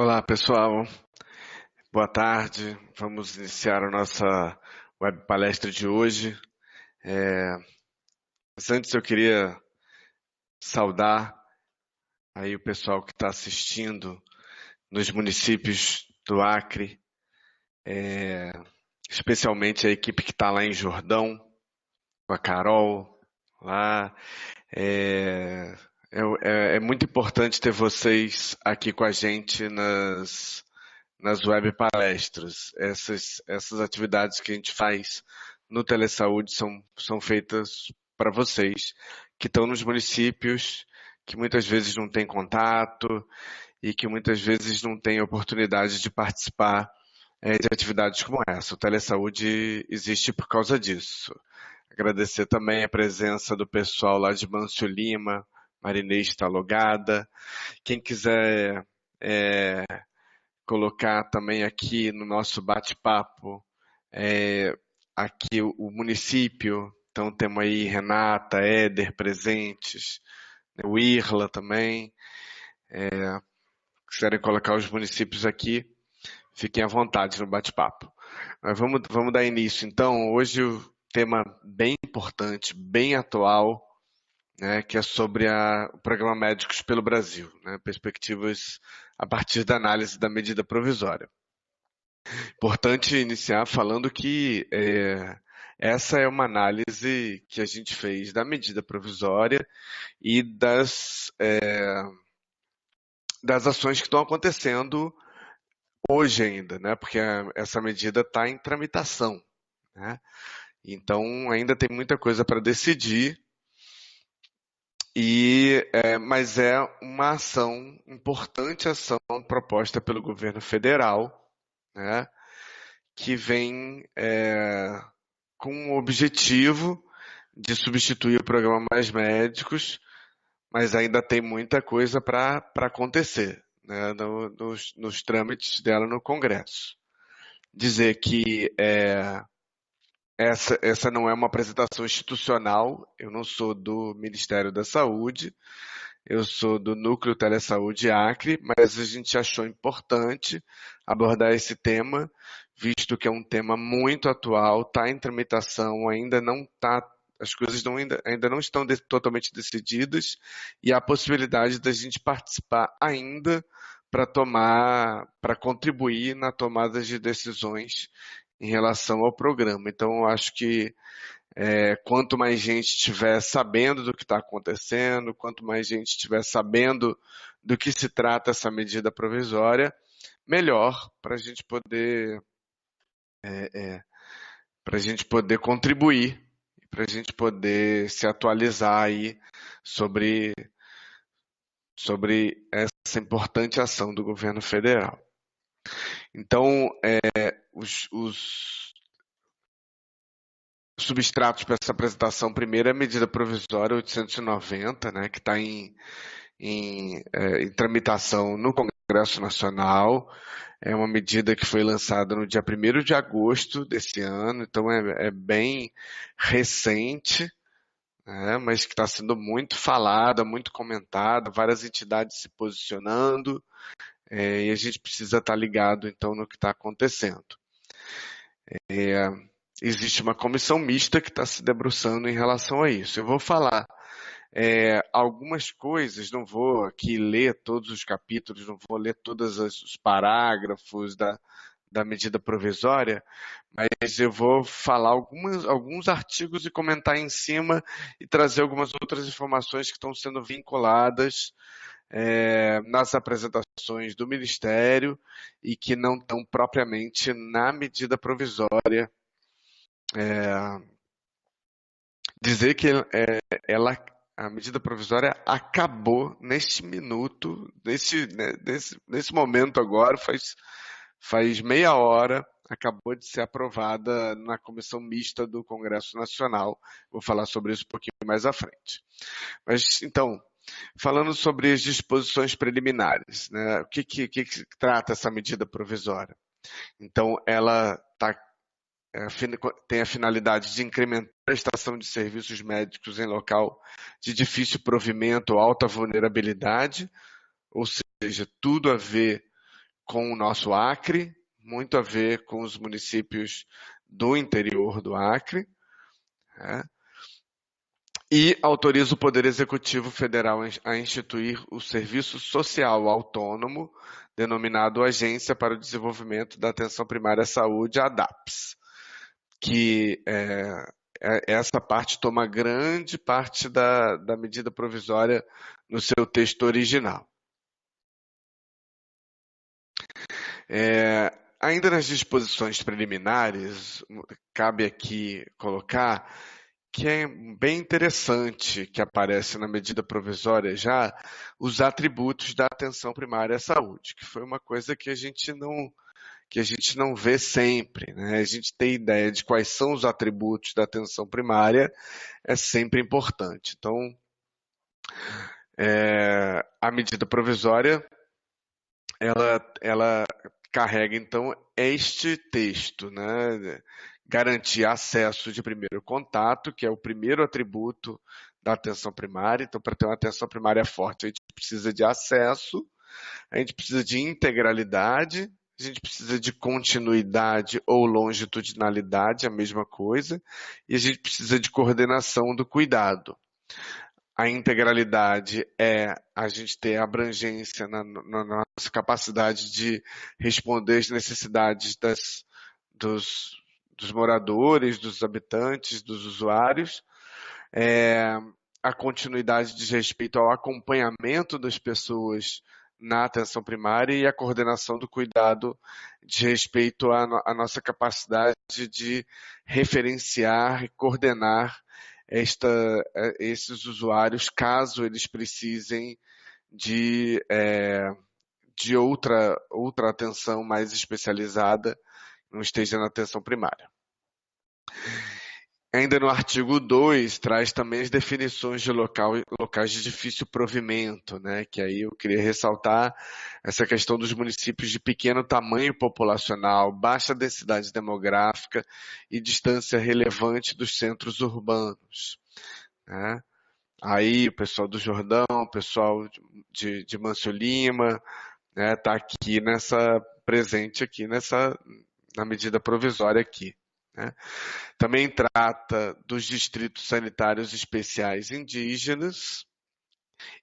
Olá, pessoal. Boa tarde. Vamos iniciar a nossa web palestra de hoje. Mas antes eu queria saudar aí o pessoal que está assistindo nos municípios do Acre, especialmente a equipe que está lá em Jordão, com a Carol lá. É, é muito importante ter vocês aqui com a gente nas web palestras. Essas atividades que a gente faz no Telesaúde são feitas para vocês que estão nos municípios, que muitas vezes não têm contato e que muitas vezes não têm oportunidade de participar de atividades como essa. O Telesaúde existe por causa disso. Agradecer também a presença do pessoal lá de Mâncio Lima, Marinês está logada. Quem quiser é, colocar também aqui no nosso bate-papo aqui o município. Então temos aí Renata, Éder presentes, né, o Irla também. Quiserem colocar os municípios aqui, fiquem à vontade no bate-papo. Mas vamos dar início então. Hoje o tema bem importante, bem atual, né, que é sobre o Programa Médicos pelo Brasil, né, perspectivas a partir da análise da medida provisória. Importante iniciar falando que essa é uma análise que a gente fez da medida provisória e das ações que estão acontecendo hoje ainda, né? Porque essa medida está em tramitação, né? Então ainda tem muita coisa para decidir, mas é uma ação, importante ação proposta pelo governo federal, né? Que vem com o objetivo de substituir o programa Mais Médicos, mas ainda tem muita coisa para acontecer, né, nos trâmites dela no Congresso. Dizer que essa não é uma apresentação institucional, eu não sou do Ministério da Saúde, eu sou do Núcleo Telesaúde Acre, mas a gente achou importante abordar esse tema, visto que é um tema muito atual, está em tramitação, ainda não está, as coisas ainda não estão totalmente decididas, e há a possibilidade da gente participar ainda para contribuir na tomada de decisões em relação ao programa. Então, eu acho que quanto mais gente estiver sabendo do que está acontecendo, quanto mais gente estiver sabendo do que se trata essa medida provisória, melhor para a gente poder contribuir, para a gente poder se atualizar aí sobre, sobre essa importante ação do governo federal. Então, os substratos para essa apresentação, primeiro é a medida provisória 890, né, que está em tramitação no Congresso Nacional. É uma medida que foi lançada no dia 1º de agosto desse ano, então é bem recente, né, mas que está sendo muito falada, muito comentada, várias entidades se posicionando, e a gente precisa estar ligado, então, no que está acontecendo. Existe uma comissão mista que está se debruçando em relação a isso. Eu vou falar algumas coisas, não vou aqui ler todos os capítulos, não vou ler todos os parágrafos da medida provisória, mas eu vou falar alguns artigos e comentar em cima e trazer algumas outras informações que estão sendo vinculadas nas apresentações do Ministério e que não estão propriamente na medida provisória. Dizer que a medida provisória acabou neste minuto, nesse momento agora, faz meia hora, acabou de ser aprovada na comissão mista do Congresso Nacional. Vou falar sobre isso um pouquinho mais à frente. Mas, então, falando sobre as disposições preliminares, né, o que trata essa medida provisória? Então, ela tem a finalidade de incrementar a prestação de serviços médicos em local de difícil provimento ou alta vulnerabilidade, ou seja, tudo a ver com o nosso Acre, muito a ver com os municípios do interior do Acre, né? E autoriza o Poder Executivo Federal a instituir o Serviço Social Autônomo, denominado Agência para o Desenvolvimento da Atenção Primária à Saúde, ADAPS, que essa parte toma grande parte da medida provisória no seu texto original. Ainda nas disposições preliminares, cabe aqui colocar que é bem interessante que aparece na medida provisória já os atributos da atenção primária à saúde, que foi uma coisa que a gente não vê sempre, né? A gente ter ideia de quais são os atributos da atenção primária é sempre importante. Então, a medida provisória, ela carrega, então, este texto, né? Garantir acesso de primeiro contato, que é o primeiro atributo da atenção primária. Então, para ter uma atenção primária forte, a gente precisa de acesso, a gente precisa de integralidade, a gente precisa de continuidade ou longitudinalidade, a mesma coisa, e a gente precisa de coordenação do cuidado. A integralidade é a gente ter abrangência na nossa capacidade de responder às necessidades dos moradores, dos habitantes, dos usuários. A continuidade diz respeito ao acompanhamento das pessoas na atenção primária e a coordenação do cuidado diz respeito à nossa capacidade de referenciar e coordenar esses usuários caso eles precisem de outra atenção mais especializada, não esteja na atenção primária. Ainda no artigo 2, traz também as definições de locais de difícil provimento, né? Que aí eu queria ressaltar essa questão dos municípios de pequeno tamanho populacional, baixa densidade demográfica e distância relevante dos centros urbanos, né? Aí o pessoal do Jordão, o pessoal de Mâncio Lima, né, tá aqui presente aqui na medida provisória aqui, né? Também trata dos distritos sanitários especiais indígenas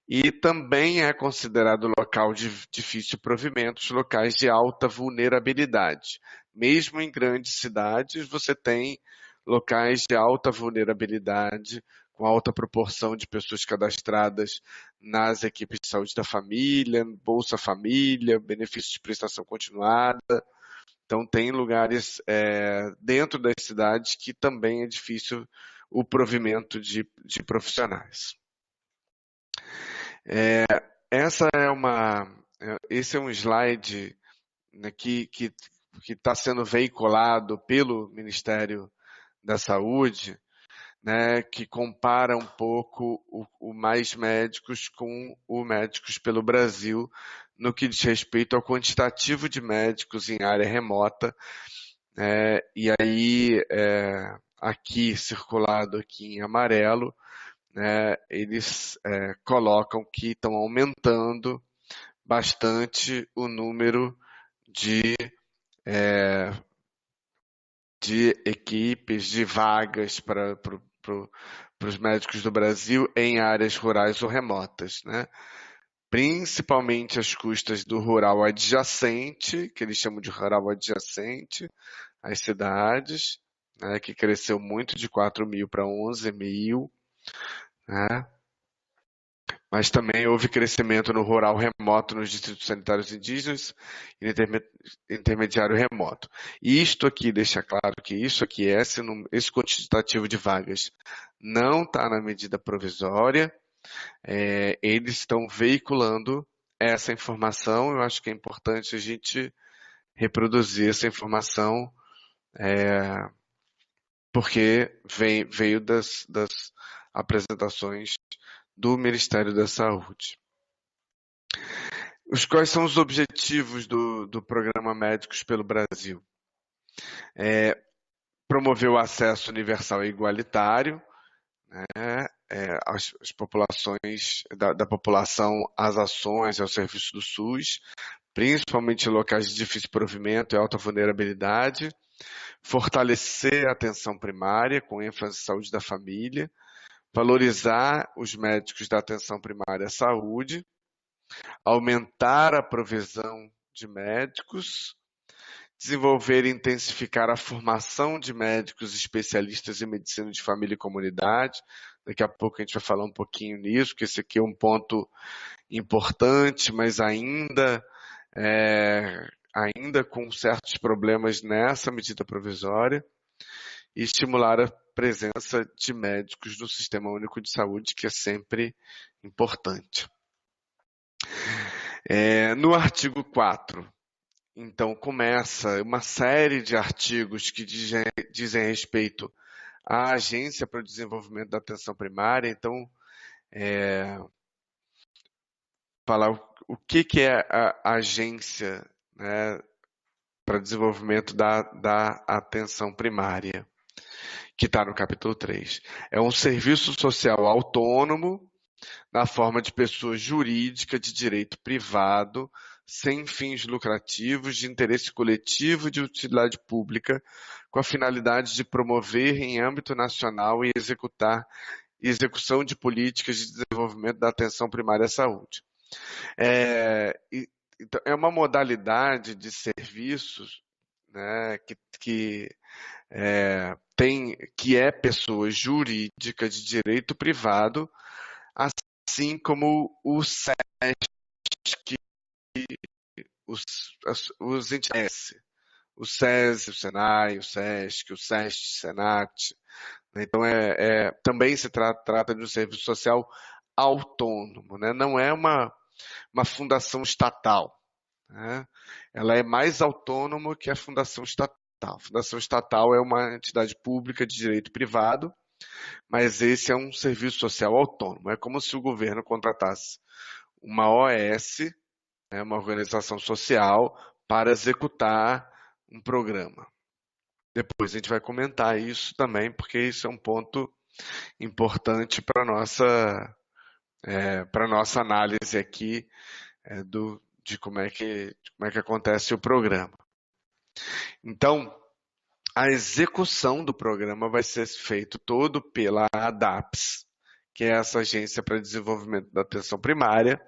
e também é considerado local de difícil provimento os locais de alta vulnerabilidade. Mesmo em grandes cidades, você tem locais de alta vulnerabilidade, com alta proporção de pessoas cadastradas nas equipes de saúde da família, Bolsa Família, benefícios de prestação continuada. Então, tem lugares dentro das cidades que também é difícil o provimento de profissionais. Esse é um slide, né, que está sendo veiculado pelo Ministério da Saúde, né, que compara um pouco o Mais Médicos com o Médicos pelo Brasil, no que diz respeito ao quantitativo de médicos em área remota, e aí aqui circulado aqui em amarelo, né, eles colocam que estão aumentando bastante o número de equipes, de vagas para os médicos do Brasil em áreas rurais ou remotas, né? Principalmente as custas do rural adjacente, que eles chamam de rural adjacente, às cidades, né, que cresceu muito de 4.000 para 11.000, né? Mas também houve crescimento no rural remoto, nos distritos sanitários indígenas e no intermediário remoto. E isto aqui deixa claro que esse quantitativo de vagas não está na medida provisória. Eles estão veiculando essa informação. Eu acho que é importante a gente reproduzir essa informação, porque veio das apresentações do Ministério da Saúde. Quais são os objetivos do Programa Médicos pelo Brasil? Promover o acesso universal e igualitário, né, as populações da população às ações, ao serviço do SUS, principalmente em locais de difícil provimento e alta vulnerabilidade, fortalecer a atenção primária, com ênfase em saúde da família, valorizar os médicos da atenção primária à saúde, aumentar a provisão de médicos, desenvolver e intensificar a formação de médicos especialistas em medicina de família e comunidade. Daqui a pouco a gente vai falar um pouquinho nisso, porque esse aqui é um ponto importante, mas ainda com certos problemas nessa medida provisória, e estimular a presença de médicos no Sistema Único de Saúde, que é sempre importante. No artigo 4, então, começa uma série de artigos que dizem respeito à Agência para o Desenvolvimento da Atenção Primária. Então, falar o que é a agência, né, para desenvolvimento da atenção primária, que está no capítulo 3. É um serviço social autônomo, na forma de pessoa jurídica de direito privado, sem fins lucrativos, de interesse coletivo e de utilidade pública, com a finalidade de promover em âmbito nacional e execução de políticas de desenvolvimento da atenção primária à saúde. Então, é uma modalidade de serviços, né, que é pessoa jurídica de direito privado, assim como o SESC, os entes, o SESI, o SENAI, o SESC, o SEST, SENACT. Então, também se trata de um serviço social autônomo, né? Não é uma fundação estatal, né? Ela é mais autônoma que a fundação estatal. A fundação estatal é uma entidade pública de direito privado, mas esse é um serviço social autônomo. É como se o governo contratasse uma OS, né, uma organização social, para executar um programa. Depois a gente vai comentar isso também, porque isso é um ponto importante para a nossa análise aqui de como é que acontece o programa. Então, a execução do programa vai ser feito todo pela ADAPS, que é essa Agência para Desenvolvimento da Atenção Primária,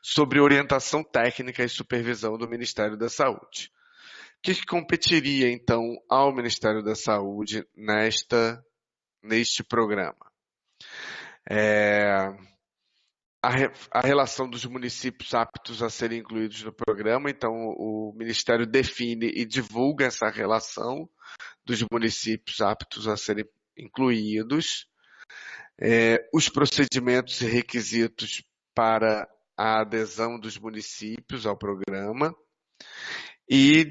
sobre orientação técnica e supervisão do Ministério da Saúde. O que competiria, então, ao Ministério da Saúde neste programa? A relação dos municípios aptos a serem incluídos no programa. Então, o Ministério define e divulga essa relação dos municípios aptos a serem incluídos, os procedimentos e requisitos para a adesão dos municípios ao programa, e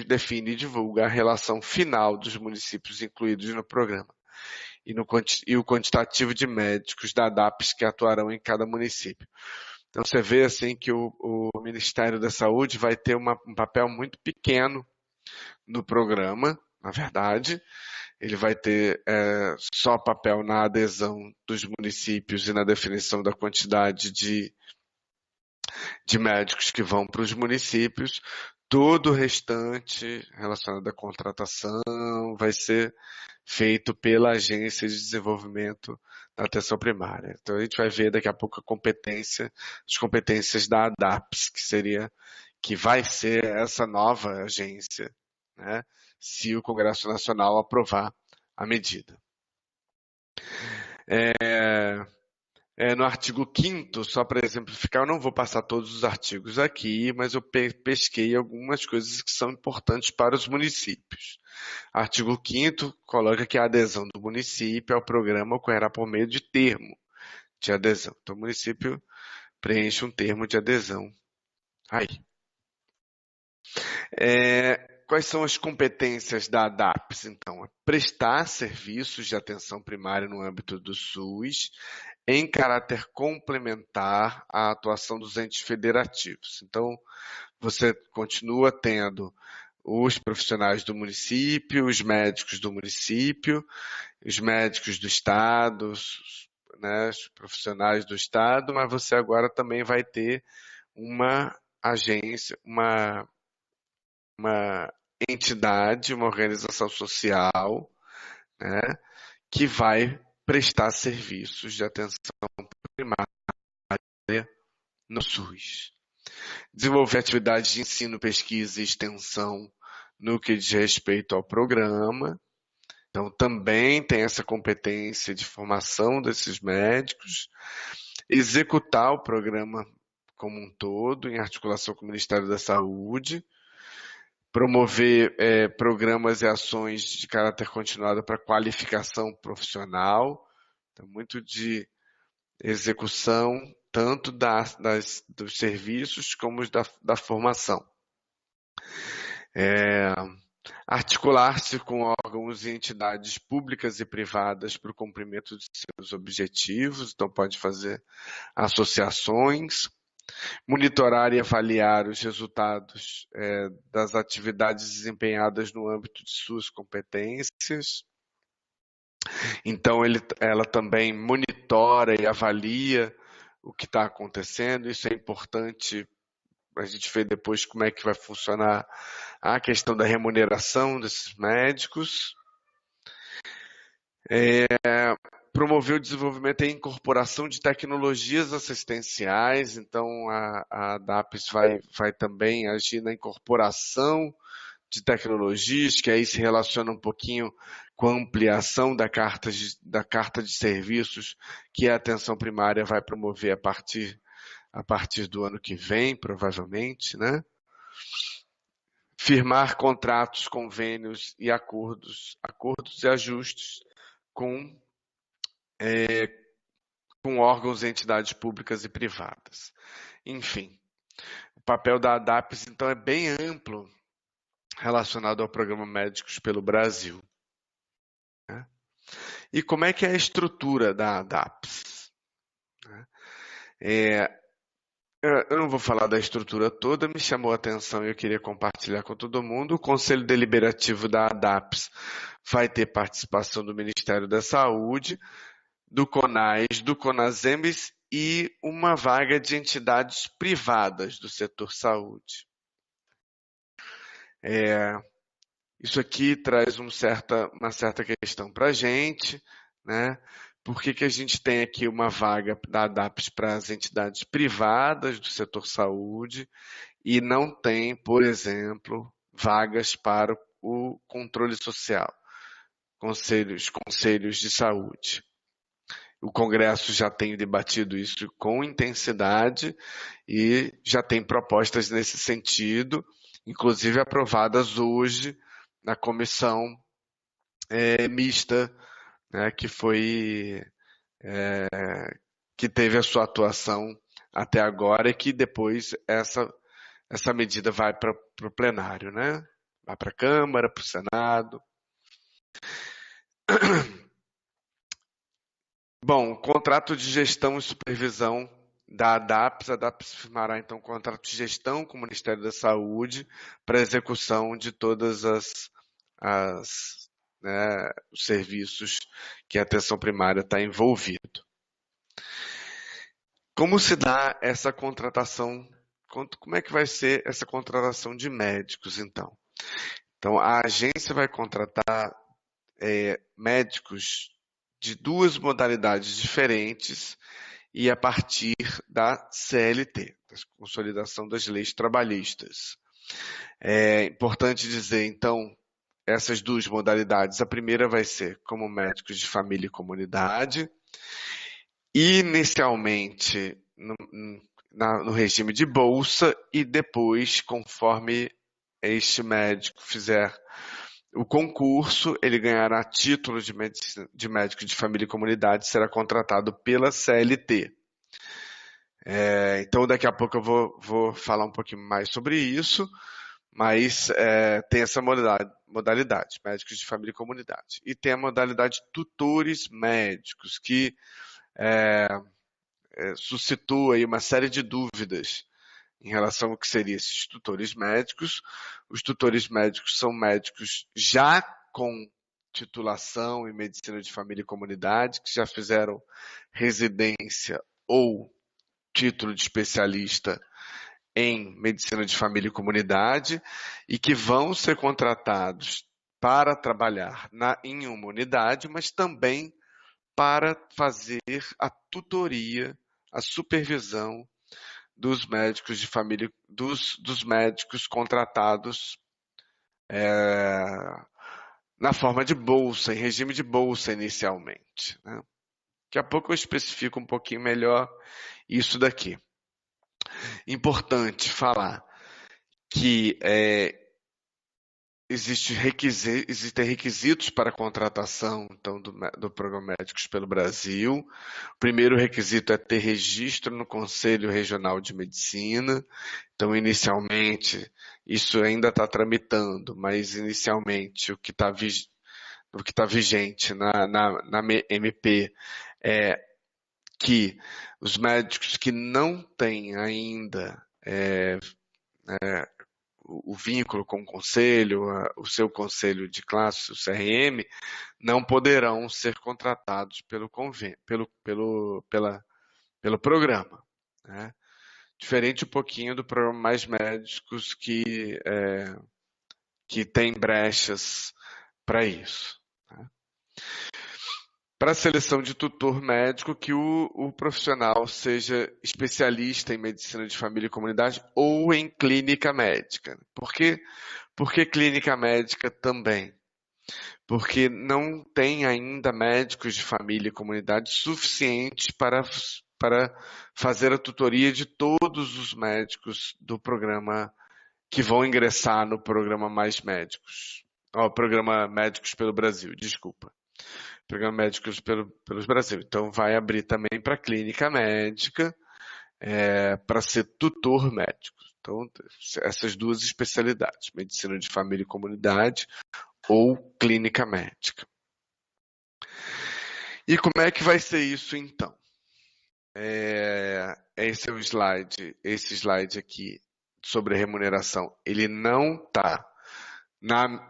define e divulga a relação final dos municípios incluídos no programa e o quantitativo de médicos da ADAPS que atuarão em cada município. Então você vê assim que o Ministério da Saúde vai ter um papel muito pequeno no programa, na verdade. Ele vai ter só papel na adesão dos municípios e na definição da quantidade de médicos que vão para os municípios. Todo o restante relacionado à contratação vai ser feito pela Agência de Desenvolvimento da Atenção Primária. Então a gente vai ver daqui a pouco as competências da ADAPS, que vai ser essa nova agência, né, se o Congresso Nacional aprovar a medida. No artigo 5º, só para exemplificar, eu não vou passar todos os artigos aqui, mas eu pesquei algumas coisas que são importantes para os municípios. Artigo 5º coloca que a adesão do município ao programa ocorrerá por meio de termo de adesão. Então, o município preenche um termo de adesão aí. Quais são as competências da ADAPS, então? Prestar serviços de atenção primária no âmbito do SUS, em caráter complementar à atuação dos entes federativos. Então, você continua tendo os profissionais do município, os médicos do município, os médicos do estado, né, os profissionais do estado, mas você agora também vai ter uma agência, uma entidade, uma organização social, né, que vai prestar serviços de atenção primária no SUS. Desenvolver atividades de ensino, pesquisa e extensão no que diz respeito ao programa. Então, também tem essa competência de formação desses médicos. Executar o programa como um todo, em articulação com o Ministério da Saúde. Promover programas e ações de caráter continuado para qualificação profissional. Então, muito de execução, tanto dos serviços como da formação. Articular-se com órgãos e entidades públicas e privadas para o cumprimento de seus objetivos, então pode fazer associações, monitorar e avaliar os resultados das atividades desempenhadas no âmbito de suas competências. Então, ela também monitora e avalia o que está acontecendo. Isso é importante. A gente vê depois como é que vai funcionar a questão da remuneração desses médicos. Promover o desenvolvimento e incorporação de tecnologias assistenciais. Então, a DAPS vai também agir na incorporação de tecnologias, que aí se relaciona um pouquinho com a ampliação da carta de serviços que a atenção primária vai promover a partir do ano que vem, provavelmente, né? Firmar contratos, convênios e acordos e ajustes com órgãos e entidades públicas e privadas. Enfim, o papel da ADAPS, então, é bem amplo relacionado ao programa Médicos pelo Brasil. Né? E como é que é a estrutura da ADAPS? Eu não vou falar da estrutura toda, me chamou a atenção e eu queria compartilhar com todo mundo. O Conselho Deliberativo da ADAPS vai ter participação do Ministério da Saúde, do CONAS, do CONASEMES e uma vaga de entidades privadas do setor saúde. Isso aqui traz uma certa questão para a gente, né? Por que a gente tem aqui uma vaga da ADAPS para as entidades privadas do setor saúde e não tem, por exemplo, vagas para o controle social, conselhos de saúde? O Congresso já tem debatido isso com intensidade e já tem propostas nesse sentido, inclusive aprovadas hoje na comissão mista, né, que teve a sua atuação até agora e que depois essa medida vai para o plenário, né? Vai para a Câmara, para o Senado. Bom, contrato de gestão e supervisão da ADAPS. A ADAPS firmará, então, contrato de gestão com o Ministério da Saúde para execução de todas os serviços que a atenção primária está envolvido. Como se dá essa contratação? Como é que vai ser essa contratação de médicos, então? Então, a agência vai contratar médicos de duas modalidades diferentes e a partir da CLT, da Consolidação das Leis Trabalhistas. É importante dizer, então, essas duas modalidades. A primeira vai ser como médicos de família e comunidade, inicialmente no regime de bolsa e depois, conforme este médico fizer o concurso, ele ganhará título de médico de família e comunidade, será contratado pela CLT. Então, daqui a pouco eu vou falar um pouquinho mais sobre isso, mas tem essa modalidade, médicos de família e comunidade. E tem a modalidade tutores médicos, que suscitou aí uma série de dúvidas em relação ao que seriam esses tutores médicos. Os tutores médicos são médicos já com titulação em medicina de família e comunidade, que já fizeram residência ou título de especialista em medicina de família e comunidade e que vão ser contratados para trabalhar em uma unidade, mas também para fazer a tutoria, a supervisão dos médicos de família, dos médicos contratados na forma de bolsa, em regime de bolsa inicialmente, né? Daqui a pouco eu especifico um pouquinho melhor isso daqui. Importante falar que existem requisitos para a contratação então, do Programa Médicos pelo Brasil. O primeiro requisito é ter registro no Conselho Regional de Medicina. Então, inicialmente, isso ainda está tramitando, mas inicialmente o que está vigente na MP é que os médicos que não têm ainda o vínculo com o conselho, o seu conselho de classe, o CRM, não poderão ser contratados pelo programa, né? Diferente um pouquinho do programa Mais Médicos que tem brechas para isso. Né? Para a seleção de tutor médico, que o profissional seja especialista em medicina de família e comunidade ou em clínica médica. Por que clínica médica também? Porque não tem ainda médicos de família e comunidade suficientes para fazer a tutoria de todos os médicos do programa que vão ingressar no programa Mais Médicos. Programa Médicos pelo Brasil, desculpa. Programa Médicos pelos Brasil. Então, vai abrir também para clínica médica, para ser tutor médico. Então, essas duas especialidades, medicina de família e comunidade ou clínica médica. E como é que vai ser isso, então? Esse é o slide, esse slide aqui sobre remuneração, ele não está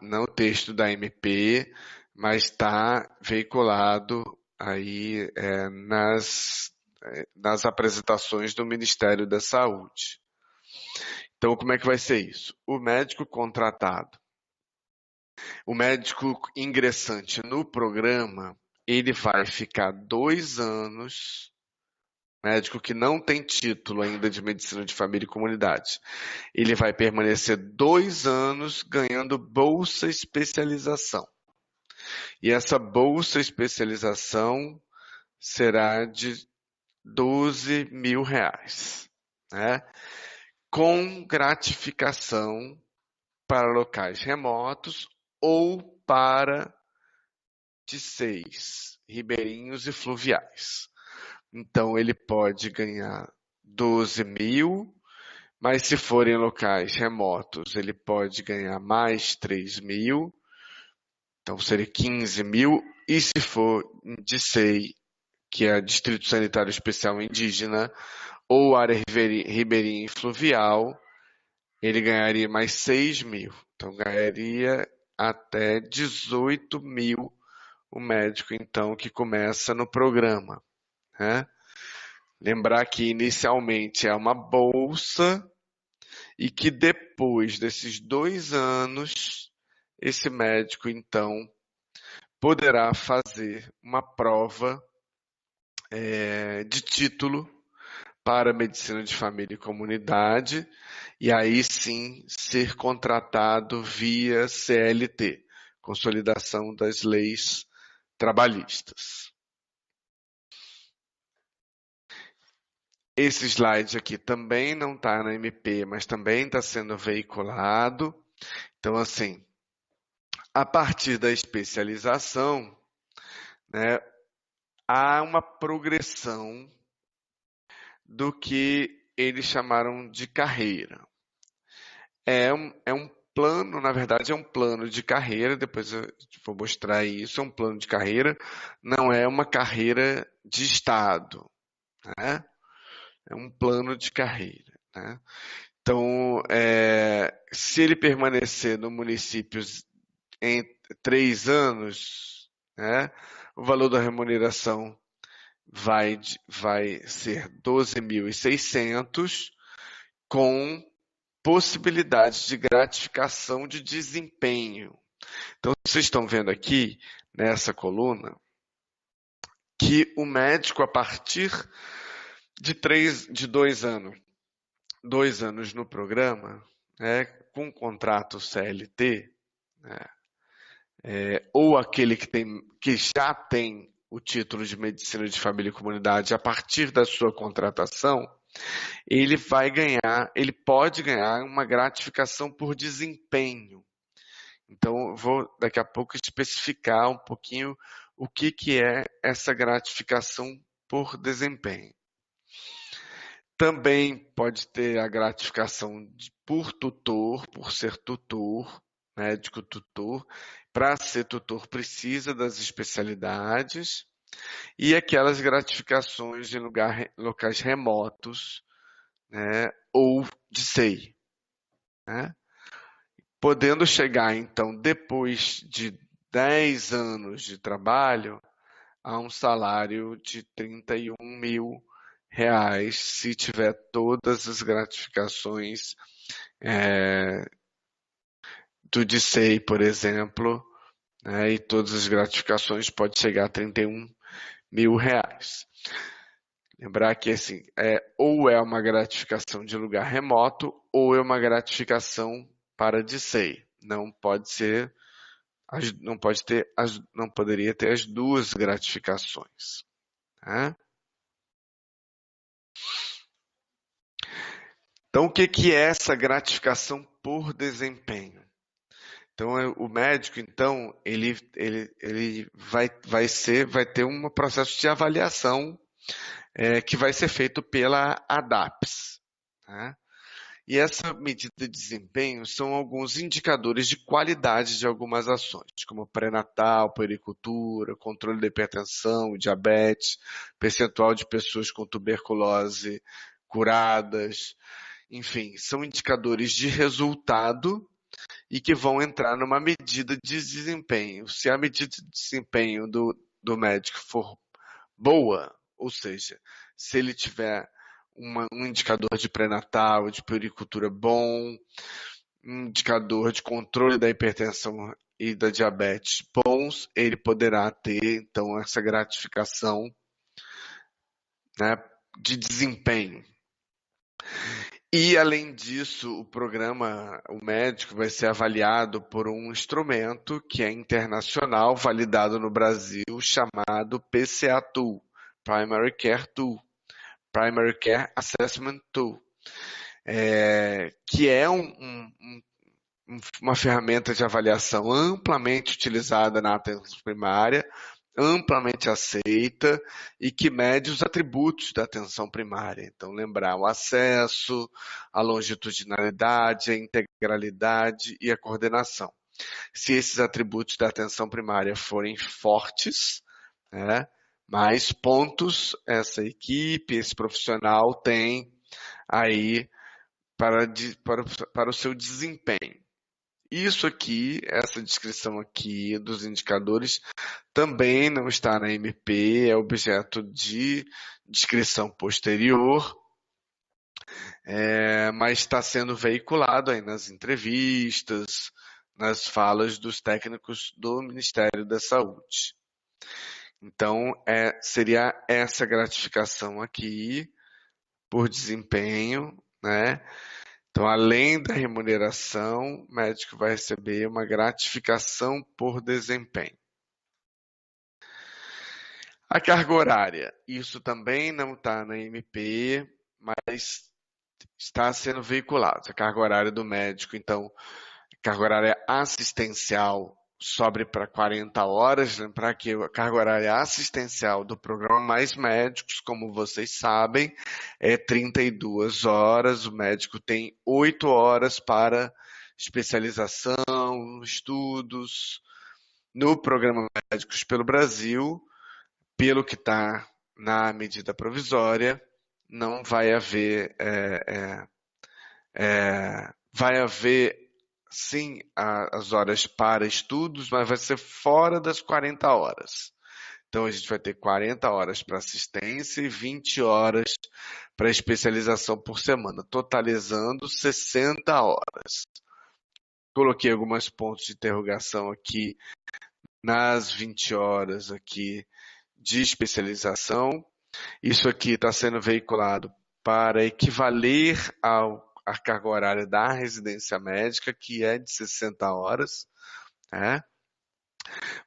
no texto da MP, mas está veiculado aí nas apresentações do Ministério da Saúde. Então, como é que vai ser isso? O médico contratado, o médico ingressante no programa, ele vai ficar 2 anos, médico que não tem título ainda de medicina de família e comunidade, ele vai permanecer 2 anos ganhando bolsa especialização. E essa bolsa especialização será de 12 mil reais, né? Com gratificação para locais remotos ou para de 6 ribeirinhos e fluviais. Então, ele pode ganhar 12 mil, mas se for em locais remotos, ele pode ganhar mais 3 mil, então seria 15 mil, e se for de SEI, que é Distrito Sanitário Especial Indígena, ou área ribeirinha e fluvial, ele ganharia mais 6 mil. Então, ganharia até 18 mil o médico, então, que começa no programa, né? Lembrar que inicialmente é uma bolsa e que depois desses 2 anos, esse médico, então, poderá fazer uma prova de título para medicina de família e comunidade, e aí sim ser contratado via CLT, Consolidação das Leis Trabalhistas. Esse slide aqui também não está na MP, mas também está sendo veiculado. Então, assim, a partir da especialização, né, há uma progressão do que eles chamaram de carreira. É um plano, na verdade é um plano de carreira, depois eu vou mostrar isso, é um plano de carreira, não é uma carreira de Estado, né? É um plano de carreira, né? Então, se ele permanecer no município em 3 anos, né, o valor da remuneração vai ser 12.600, com possibilidades de gratificação de desempenho. Então, vocês estão vendo aqui, nessa coluna, que o médico, a partir de 2 anos no programa, né, com contrato CLT, né, ou aquele que já tem o título de Medicina de Família e Comunidade, a partir da sua contratação, ele pode ganhar uma gratificação por desempenho. Então, eu vou daqui a pouco especificar um pouquinho o que é essa gratificação por desempenho. Também pode ter a gratificação por tutor, por ser tutor, médico tutor. Para ser tutor precisa das especialidades e aquelas gratificações em locais remotos, né, ou de SEI, né? Podendo chegar, então, depois de 10 anos de trabalho, a um salário de R$ 31.000, se tiver todas as gratificações do DSEI, por exemplo, né, e todas as gratificações pode chegar a R$ 31.000. Lembrar que assim, ou é uma gratificação de lugar remoto ou é uma gratificação para DSEI. Não poderia ter as duas gratificações. Tá? Então, o que é essa gratificação por desempenho? Então, o médico, então, ele vai ter um processo de avaliação que vai ser feito pela ADAPS. Tá? E essa medida de desempenho são alguns indicadores de qualidade de algumas ações, como pré-natal, puericultura, controle da hipertensão, diabetes, percentual de pessoas com tuberculose curadas, enfim, são indicadores de resultado e que vão entrar numa medida de desempenho. Se a medida de desempenho do médico for boa, ou seja, se ele tiver um indicador de pré-natal, de puericultura bom, um indicador de controle da hipertensão e da diabetes bons, ele poderá ter, então, essa gratificação, né, de desempenho. E, além disso, o médico vai ser avaliado por um instrumento que é internacional, validado no Brasil, chamado PCA Tool, Primary Care Tool, Primary Care Assessment Tool, que é uma ferramenta de avaliação amplamente utilizada na atenção primária, amplamente aceita e que mede os atributos da atenção primária. Então, lembrar o acesso, a longitudinalidade, a integralidade e a coordenação. Se esses atributos da atenção primária forem fortes, né, mais pontos essa equipe, esse profissional tem aí para o seu desempenho. Isso aqui, essa descrição aqui dos indicadores, também não está na MP, é objeto de descrição posterior, mas está sendo veiculado aí nas entrevistas, nas falas dos técnicos do Ministério da Saúde. Então, seria essa gratificação aqui por desempenho, né? Então, além da remuneração, o médico vai receber uma gratificação por desempenho. A carga horária, isso também não está na MP, mas está sendo veiculado. A carga horária do médico, então, a carga horária assistencial sobe para 40 horas. Lembrar que a carga horária assistencial do programa Mais Médicos, como vocês sabem, é 32 horas. O médico tem 8 horas para especialização, estudos. No programa Médicos pelo Brasil, pelo que está na medida provisória, não vai haver, vai haver sim as horas para estudos, mas vai ser fora das 40 horas. Então, a gente vai ter 40 horas para assistência e 20 horas para especialização por semana, totalizando 60 horas. Coloquei alguns pontos de interrogação aqui nas 20 horas aqui de especialização. Isso aqui está sendo veiculado para equivaler à carga horária da residência médica, que é de 60 horas, né?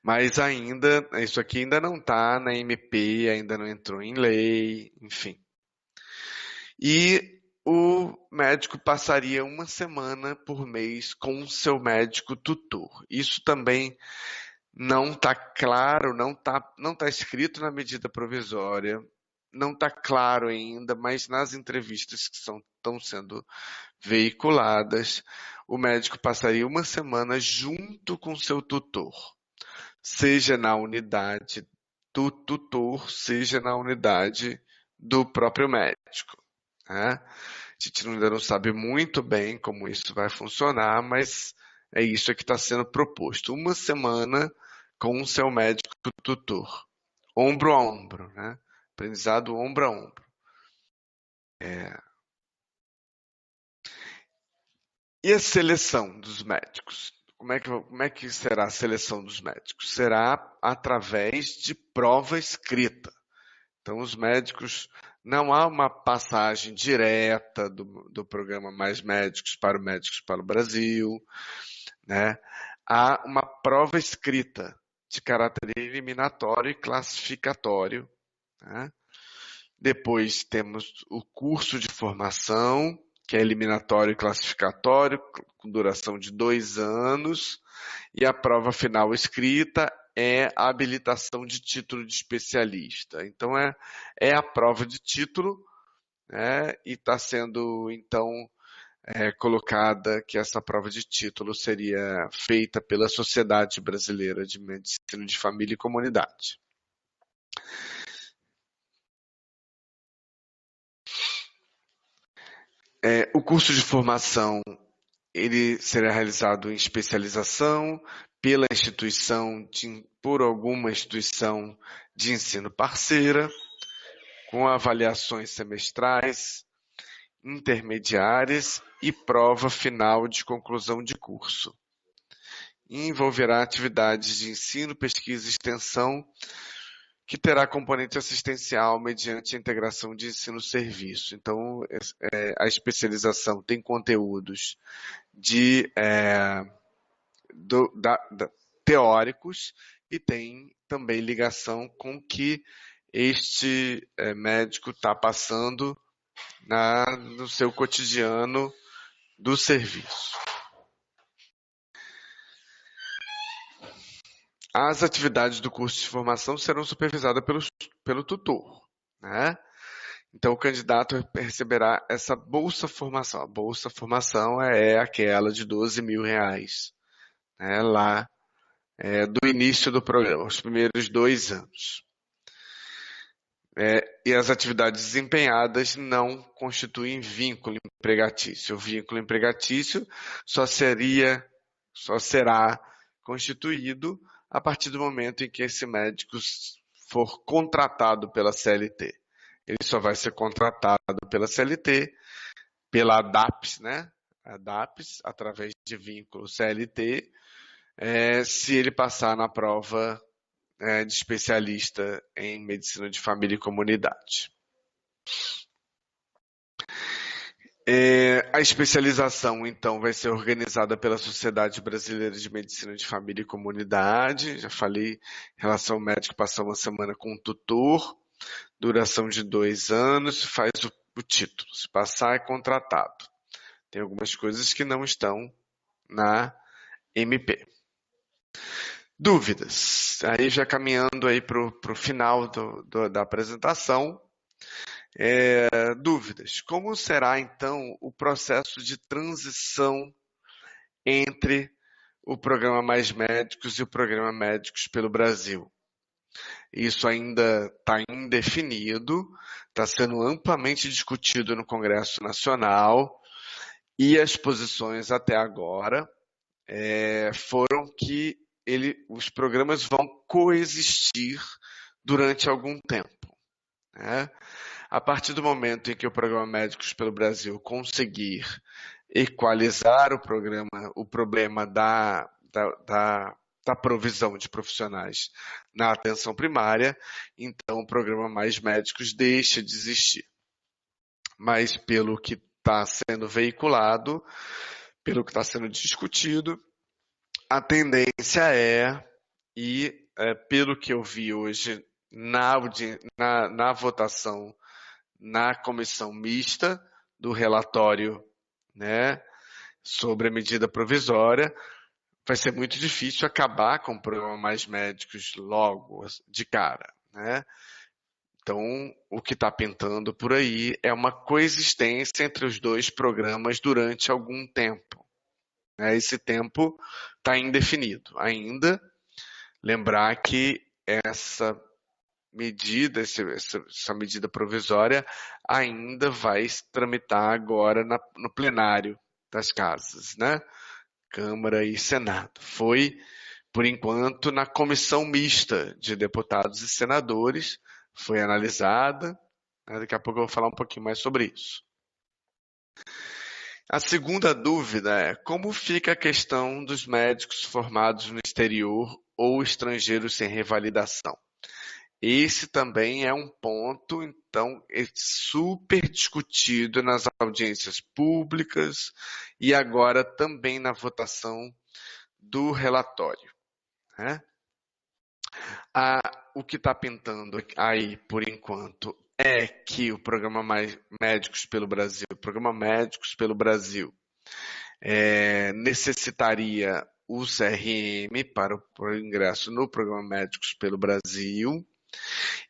Mas ainda, isso aqui ainda não está na MP, ainda não entrou em lei, enfim. E o médico passaria uma semana por mês com o seu médico tutor. Isso também não está claro, não tá escrito na medida provisória, não está claro ainda, mas nas entrevistas que estão sendo veiculadas, o médico passaria uma semana junto com seu tutor, seja na unidade do tutor, seja na unidade do próprio médico, né? A gente ainda não sabe muito bem como isso vai funcionar, mas é isso que está sendo proposto. Uma semana com o seu médico tutor, ombro a ombro, né? Aprendizado ombro a ombro. E a seleção dos médicos? Como é que será a seleção dos médicos? Será através de prova escrita. Então, os médicos, não há uma passagem direta do programa Mais Médicos para o Brasil, né? Há uma prova escrita de caráter eliminatório e classificatório, né? Depois temos o curso de formação, que é eliminatório e classificatório, com duração de 2 anos, e a prova final escrita é a habilitação de título de especialista. Então, é a prova de título, né, e está sendo, então, colocada que essa prova de título seria feita pela Sociedade Brasileira de Medicina de Família e Comunidade. O curso de formação ele será realizado em especialização pela por alguma instituição de ensino parceira, com avaliações semestrais, intermediárias e prova final de conclusão de curso. E envolverá atividades de ensino, pesquisa e extensão, que terá componente assistencial mediante a integração de ensino-serviço. Então, a especialização tem conteúdos teóricos e tem também ligação com o que este médico está passando no seu cotidiano do serviço. As atividades do curso de formação serão supervisadas pelo tutor, né? Então, o candidato receberá essa Bolsa Formação. A Bolsa Formação é aquela de R$ 12.000, né, lá do início do programa, os primeiros 2 anos. E as atividades desempenhadas não constituem vínculo empregatício. O vínculo empregatício só será constituído a partir do momento em que esse médico for contratado pela CLT. Ele só vai ser contratado pela CLT, pela ADAPS, né? ADAPS, através de vínculo CLT, se ele passar na prova de especialista em medicina de família e comunidade. A especialização, então, vai ser organizada pela Sociedade Brasileira de Medicina de Família e Comunidade. Já falei em relação ao médico passar uma semana com um tutor, duração de 2 anos, faz o título. Se passar, é contratado. Tem algumas coisas que não estão na MP. Dúvidas? Aí já caminhando aí para o final da apresentação. Dúvidas. Como será, então, o processo de transição entre o programa Mais Médicos e o programa Médicos pelo Brasil? Isso ainda está indefinido, está sendo amplamente discutido no Congresso Nacional e as posições até agora foram que os programas vão coexistir durante algum tempo, né? A partir do momento em que o Programa Médicos pelo Brasil conseguir equalizar o problema da provisão de profissionais na atenção primária, então o programa Mais Médicos deixa de existir. Mas pelo que está sendo veiculado, pelo que está sendo discutido, a tendência pelo que eu vi hoje na votação na comissão mista do relatório, né, sobre a medida provisória, vai ser muito difícil acabar com o programa Mais Médicos logo de cara, né? Então, o que está pintando por aí é uma coexistência entre os dois programas durante algum tempo, né? Esse tempo está indefinido ainda. Lembrar que essa medida, essa medida provisória ainda vai se tramitar agora no plenário das casas, né? Câmara e Senado. Foi, por enquanto, na comissão mista de deputados e senadores, foi analisada, né? Daqui a pouco eu vou falar um pouquinho mais sobre isso. A segunda dúvida é como fica a questão dos médicos formados no exterior ou estrangeiros sem revalidação. Esse também é um ponto, então, super discutido nas audiências públicas e agora também na votação do relatório, né? O que está pintando aí, por enquanto, é que o programa Médicos pelo Brasil, necessitaria o CRM para o ingresso no programa Médicos pelo Brasil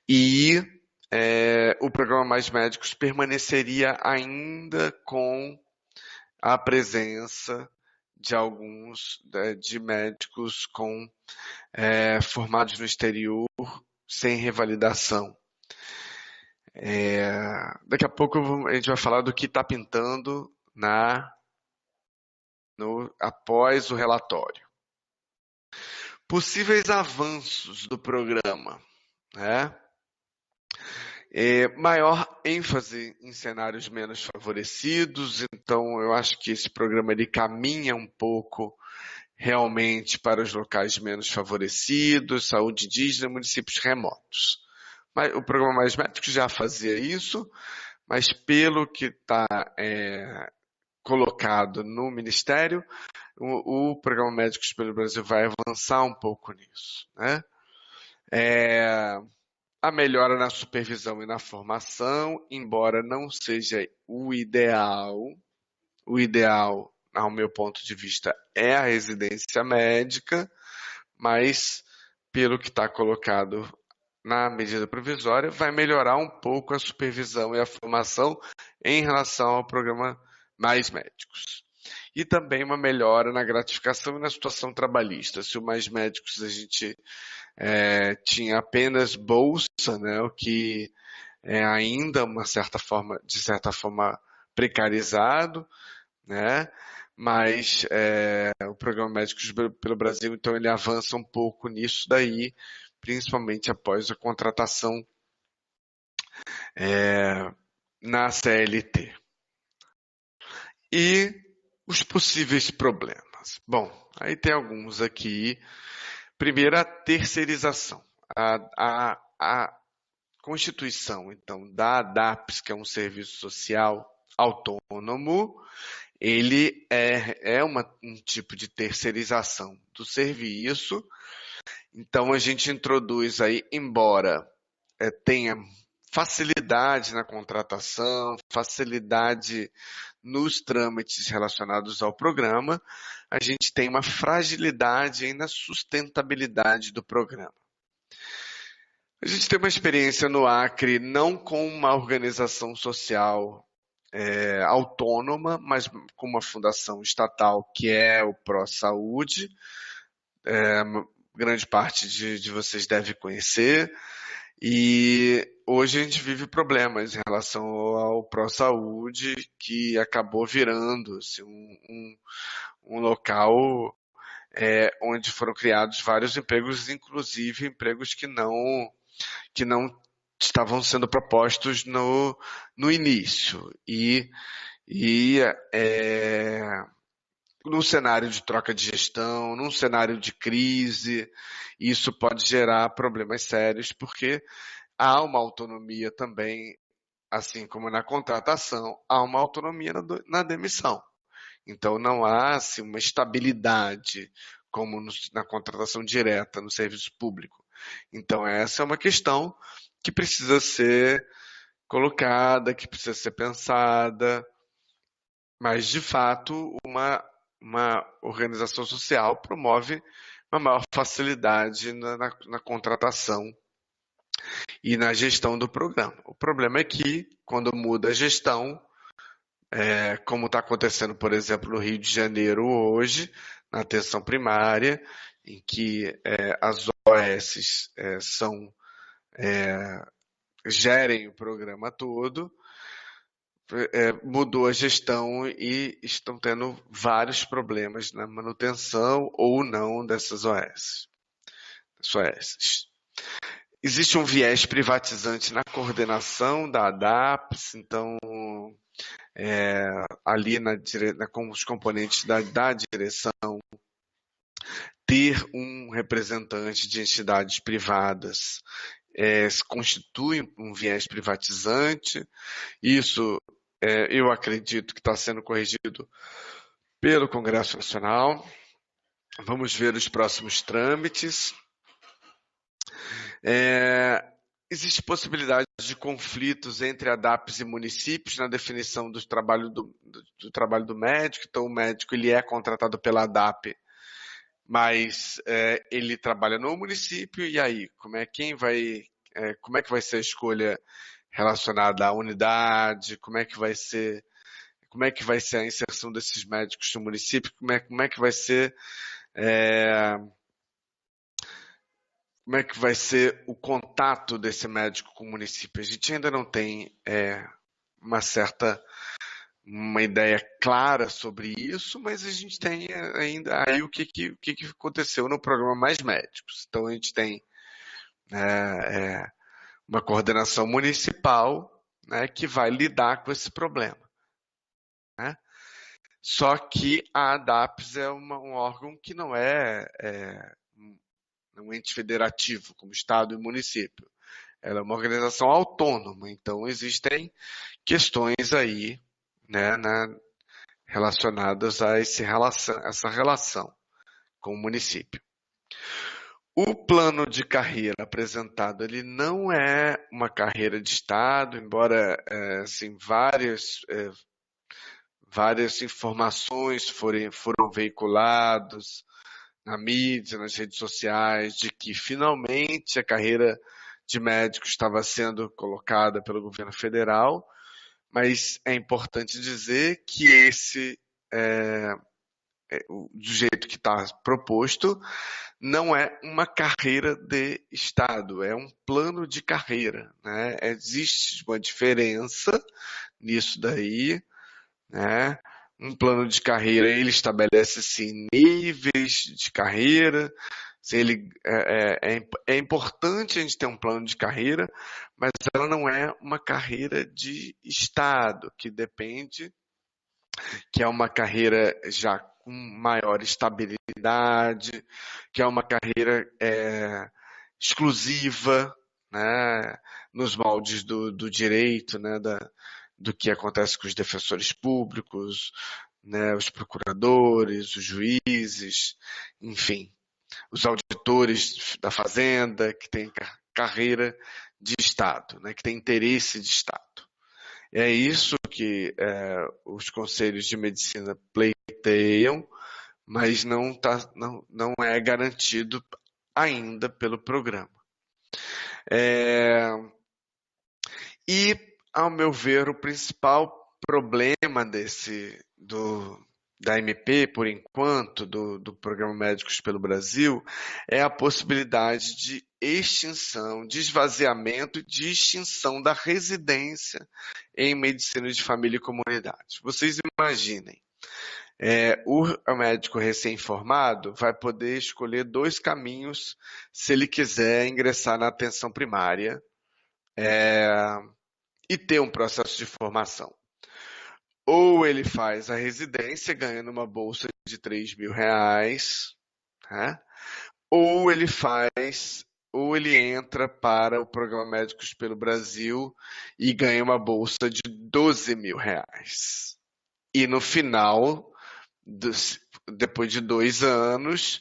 e o programa Mais Médicos permaneceria ainda com a presença de alguns de médicos formados no exterior sem revalidação. Daqui a pouco a gente vai falar do que está pintando após o relatório. Possíveis avanços do programa, né? Maior ênfase em cenários menos favorecidos, então eu acho que esse programa ele caminha um pouco realmente para os locais menos favorecidos, saúde indígena, municípios remotos. Mas o programa Mais Médicos já fazia isso, mas pelo que está colocado no Ministério, o programa Médicos pelo Brasil vai avançar um pouco nisso, né? A melhora na supervisão e na formação, embora não seja o ideal, ao meu ponto de vista, é a residência médica, mas pelo que está colocado na medida provisória, vai melhorar um pouco a supervisão e a formação em relação ao programa Mais Médicos. E também uma melhora na gratificação e na situação trabalhista. Se o Mais Médicos a gente tinha apenas bolsa, né, o que é ainda de certa forma precarizado, né? Mas o programa Médicos pelo Brasil, então, ele avança um pouco nisso daí, principalmente após a contratação na CLT. E os possíveis problemas. Bom, aí tem alguns aqui. Primeiro, a terceirização. A constituição, então, da ADAPS, que é um serviço social autônomo, ele é um tipo de terceirização do serviço. Então, a gente introduz aí, embora tenha facilidade na contratação, facilidade nos trâmites relacionados ao programa, a gente tem uma fragilidade aí na sustentabilidade do programa. A gente tem uma experiência no Acre, não com uma organização social autônoma, mas com uma fundação estatal que é o ProSaúde. Grande parte de vocês deve conhecer. E hoje a gente vive problemas em relação ao ProSaúde, que acabou virando assim, um local onde foram criados vários empregos, inclusive empregos que não que não estavam sendo propostos no início. E num cenário de troca de gestão, num cenário de crise, isso pode gerar problemas sérios, porque há uma autonomia também, assim como na contratação, há uma autonomia na demissão. Então não há assim, uma estabilidade como na contratação direta no serviço público. Então essa é uma questão que precisa ser colocada, que precisa ser pensada, mas de fato uma organização social promove uma maior facilidade na contratação e na gestão do programa. O problema é que, quando muda a gestão, como está acontecendo, por exemplo, no Rio de Janeiro hoje, na atenção primária, em que as OS gerem o programa todo, mudou a gestão e estão tendo vários problemas na manutenção ou não dessas OS. Existe um viés privatizante na coordenação da ADAPS, então ali com os componentes da direção, ter um representante de entidades privadas constitui um viés privatizante. Isso eu acredito que está sendo corrigido pelo Congresso Nacional. Vamos ver os próximos trâmites. Existe possibilidade de conflitos entre ADAPs e municípios na definição do trabalho do médico. Então, o médico ele é contratado pela ADAP, mas ele trabalha no município. E aí, como é que vai ser a escolha relacionada à unidade? Como é que vai ser a inserção desses médicos no município? Como é que vai ser o contato desse médico com o município? A gente ainda não tem uma ideia clara sobre isso, mas a gente tem ainda aí o que aconteceu no programa Mais Médicos. Então a gente tem uma coordenação municipal, né, que vai lidar com esse problema, né? Só que a ADAPS é um órgão que não é um ente federativo, como Estado e município. Ela é uma organização autônoma, então existem questões aí, né, relacionadas a essa relação com o município. O plano de carreira apresentado, ele não é uma carreira de Estado, embora assim, várias informações foram veiculadas na mídia, nas redes sociais, de que finalmente a carreira de médico estava sendo colocada pelo governo federal, mas é importante dizer que do jeito que está proposto, não é uma carreira de Estado, é um plano de carreira, né? Existe uma diferença nisso daí, né? Um plano de carreira, ele estabelece assim, níveis de carreira. É importante a gente ter um plano de carreira, mas ela não é uma carreira de Estado, que é uma carreira já com maior estabilidade, que é uma carreira exclusiva, né, nos moldes do direito, né, do que acontece com os defensores públicos, né, os procuradores, os juízes, enfim, os auditores da Fazenda, que têm carreira de Estado, né, que tem interesse de Estado. É isso que os conselhos de medicina pleiteiam, mas não é garantido ainda pelo programa. E, ao meu ver, o principal problema da MP, por enquanto, do Programa Médicos pelo Brasil, é a possibilidade de extinção, de esvaziamento e de extinção da residência em medicina de família e comunidade. Vocês imaginem, O médico recém-formado vai poder escolher dois caminhos se ele quiser ingressar na atenção primária e ter um processo de formação. Ou ele faz a residência ganhando uma bolsa de R$ 3.000, né? Ou ele entra para o Programa Médicos pelo Brasil e ganha uma bolsa de R$ 12.000. E no final, depois de 2 anos,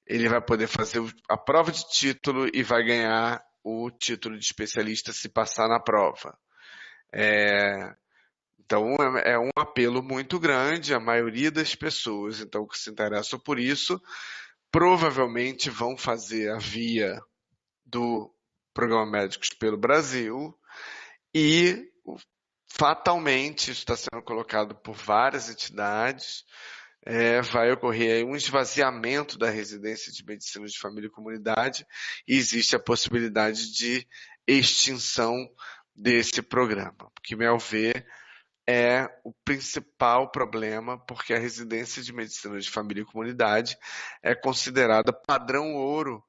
ele vai poder fazer a prova de título e vai ganhar o título de especialista se passar na prova. Então, é um apelo muito grande. A maioria das pessoas, então, que se interessam por isso, provavelmente vão fazer a via do Programa Médicos pelo Brasil e, fatalmente, isso está sendo colocado por várias entidades, vai ocorrer aí um esvaziamento da residência de medicina de família e comunidade e existe a possibilidade de extinção desse programa, que, ao meu ver, é o principal problema, porque a residência de medicina de família e comunidade é considerada padrão ouro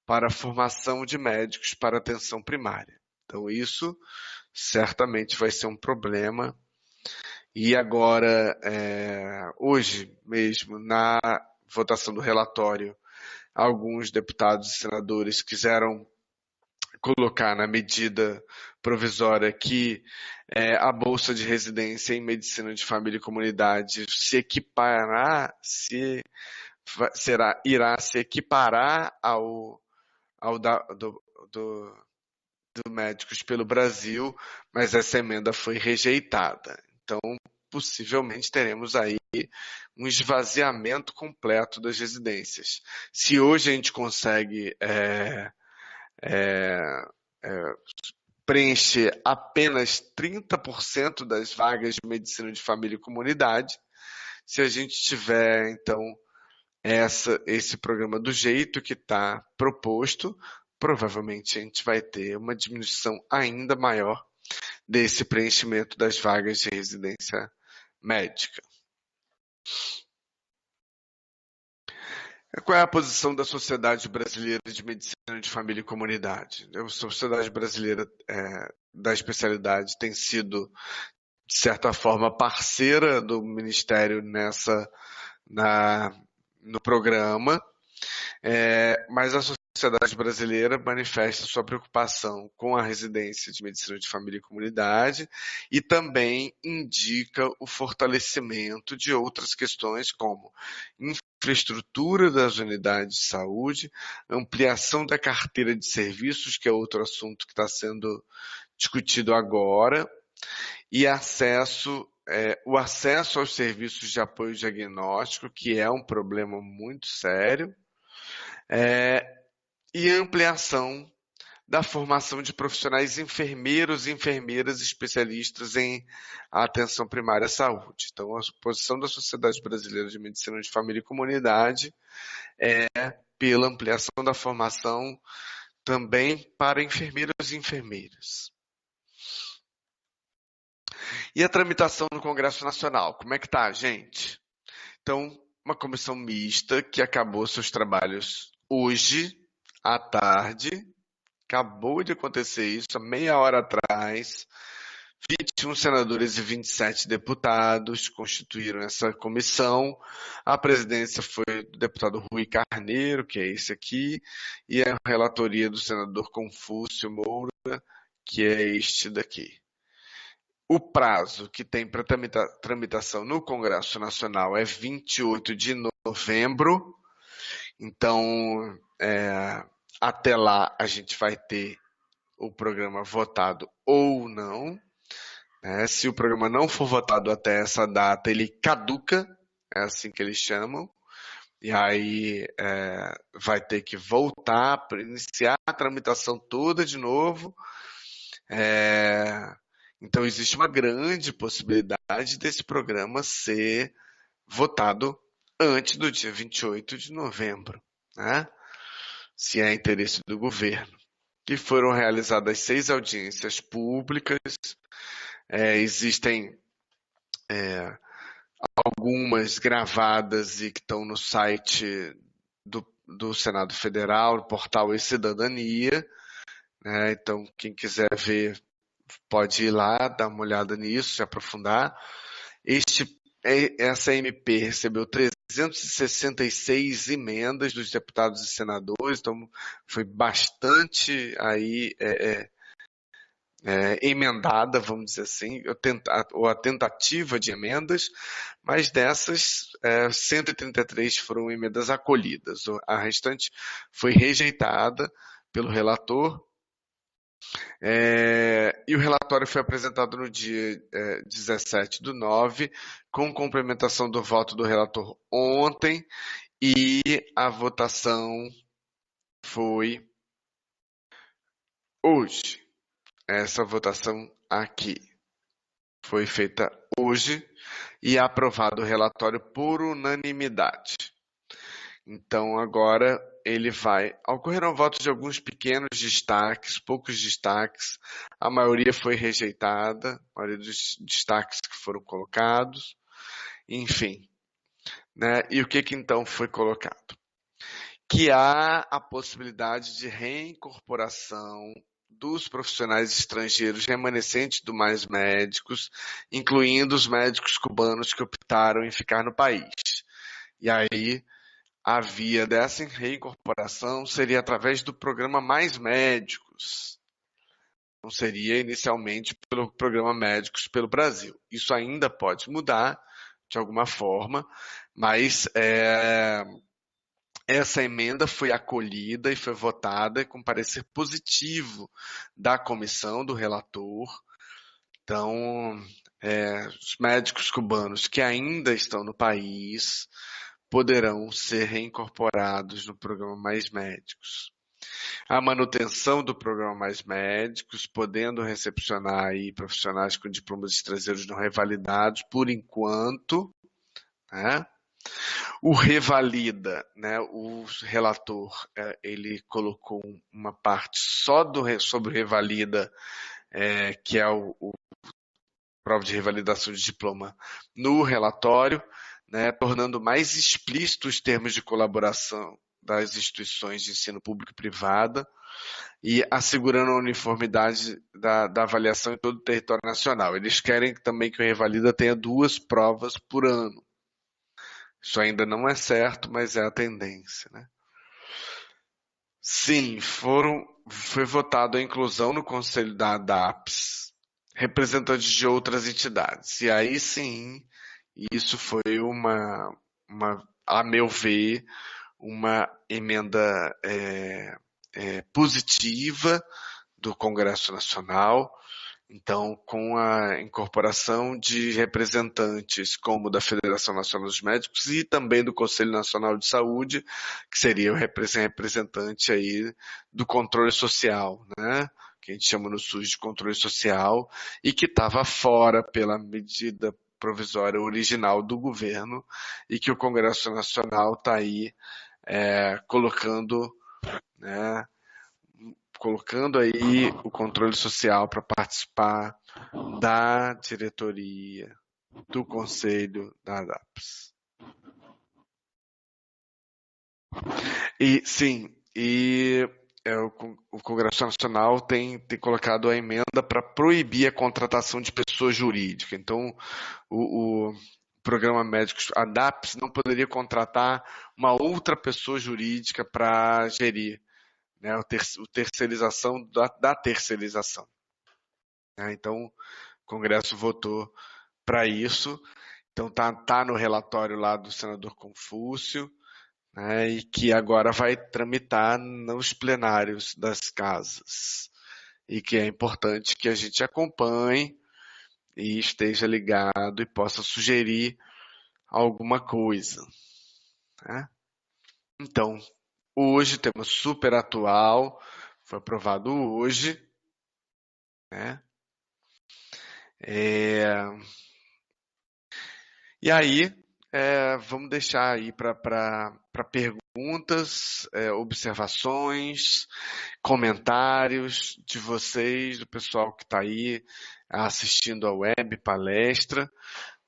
para a formação de médicos para atenção primária. Então, isso certamente vai ser um problema. E agora, hoje mesmo, na votação do relatório, alguns deputados e senadores quiseram colocar na medida provisória que a bolsa de residência em medicina de família e comunidade irá se equiparar ao do Médicos pelo Brasil, mas essa emenda foi rejeitada. Então, possivelmente teremos aí um esvaziamento completo das residências. Se hoje a gente consegue preencher apenas 30% das vagas de medicina de família e comunidade, se a gente tiver, então, esse programa do jeito que está proposto, provavelmente a gente vai ter uma diminuição ainda maior desse preenchimento das vagas de residência médica. Qual é a posição da Sociedade Brasileira de Medicina de Família e Comunidade? A Sociedade Brasileira da Especialidade tem sido, de certa forma, parceira do Ministério no programa, mas a Sociedade Brasileira manifesta sua preocupação com a residência de medicina de família e comunidade e também indica o fortalecimento de outras questões como infraestrutura das unidades de saúde, ampliação da carteira de serviços, que é outro assunto que está sendo discutido agora, e o acesso aos serviços de apoio diagnóstico, que é um problema muito sério, e ampliação da formação de profissionais enfermeiros e enfermeiras especialistas em atenção primária à saúde. Então, a posição da Sociedade Brasileira de Medicina de Família e Comunidade é pela ampliação da formação também para enfermeiros e enfermeiras. E a tramitação no Congresso Nacional, como é que tá, gente? Então, uma comissão mista que acabou seus trabalhos hoje à tarde, acabou de acontecer isso há meia hora atrás. 21 senadores e 27 deputados constituíram essa comissão. A presidência foi do deputado Rui Carneiro, que é esse aqui, e a relatoria do senador Confúcio Moura, que é este daqui. O prazo que tem para tramitação no Congresso Nacional é 28 de novembro. Então, até lá a gente vai ter o programa votado ou não. Se o programa não for votado até essa data, ele caduca, é assim que eles chamam. E aí vai ter que voltar para iniciar a tramitação toda de novo. Então, existe uma grande possibilidade desse programa ser votado antes do dia 28 de novembro, né? Se é interesse do governo. E foram realizadas 6 audiências públicas, existem algumas gravadas e que estão no site do Senado Federal, no portal E-Cidadania, né? Então, quem quiser ver, pode ir lá, dar uma olhada nisso, se aprofundar. Essa MP recebeu 366 emendas dos deputados e senadores, então foi bastante aí emendada, vamos dizer assim, ou a tentativa de emendas, mas dessas 133 foram emendas acolhidas, a restante foi rejeitada pelo relator. E o relatório foi apresentado no dia 17/9, com complementação do voto do relator ontem, e a votação foi hoje. Essa votação aqui foi feita hoje e aprovado o relatório por unanimidade. Então agora ocorreram votos de alguns pequenos destaques, poucos destaques, a maioria foi rejeitada, a maioria dos destaques que foram colocados, enfim, né? E o que então foi colocado? Que há a possibilidade de reincorporação dos profissionais estrangeiros remanescentes do Mais Médicos, incluindo os médicos cubanos que optaram em ficar no país. E aí, a via dessa reincorporação seria através do programa Mais Médicos. Não seria inicialmente pelo programa Médicos pelo Brasil. Isso ainda pode mudar de alguma forma, mas essa emenda foi acolhida e foi votada com parecer positivo da comissão, do relator. Então, os médicos cubanos que ainda estão no país poderão ser reincorporados no programa Mais Médicos. A manutenção do programa Mais Médicos, podendo recepcionar aí profissionais com diplomas estrangeiros não revalidados por enquanto, né? O revalida, né? O relator, ele colocou uma parte só sobre o revalida, que é o prova de revalidação de diploma, no relatório, né? Tornando mais explícitos os termos de colaboração das instituições de ensino público e privada e assegurando a uniformidade da avaliação em todo o território nacional. Eles querem também que o revalida tenha 2 provas por ano. Isso ainda não é certo, mas é a tendência, né? Sim, foi votada a inclusão no conselho da ADAPS, representantes de outras entidades. E aí sim, isso foi a meu ver, uma emenda positiva do Congresso Nacional. Então, com a incorporação de representantes como da Federação Nacional dos Médicos e também do Conselho Nacional de Saúde, que seria o representante aí do controle social, né? Que a gente chama no SUS de controle social, e que estava fora pela medida provisória original do governo, e que o Congresso Nacional está aí colocando, né? Colocando aí o controle social para participar da diretoria, do conselho da ADAPS. E sim, o Congresso Nacional tem colocado a emenda para proibir a contratação de pessoa jurídica. Então, o programa Médicos ADAPS não poderia contratar uma outra pessoa jurídica para gerir, né, a terceirização da terceirização. Então, o Congresso votou para isso. Então, tá no relatório lá do senador Confúcio, né, e que agora vai tramitar nos plenários das casas. E que é importante que a gente acompanhe e esteja ligado e possa sugerir alguma coisa, né? Então, hoje, tema super atual, foi aprovado hoje, né? E aí, vamos deixar aí para perguntas, observações, comentários de vocês, do pessoal que está aí assistindo a web palestra,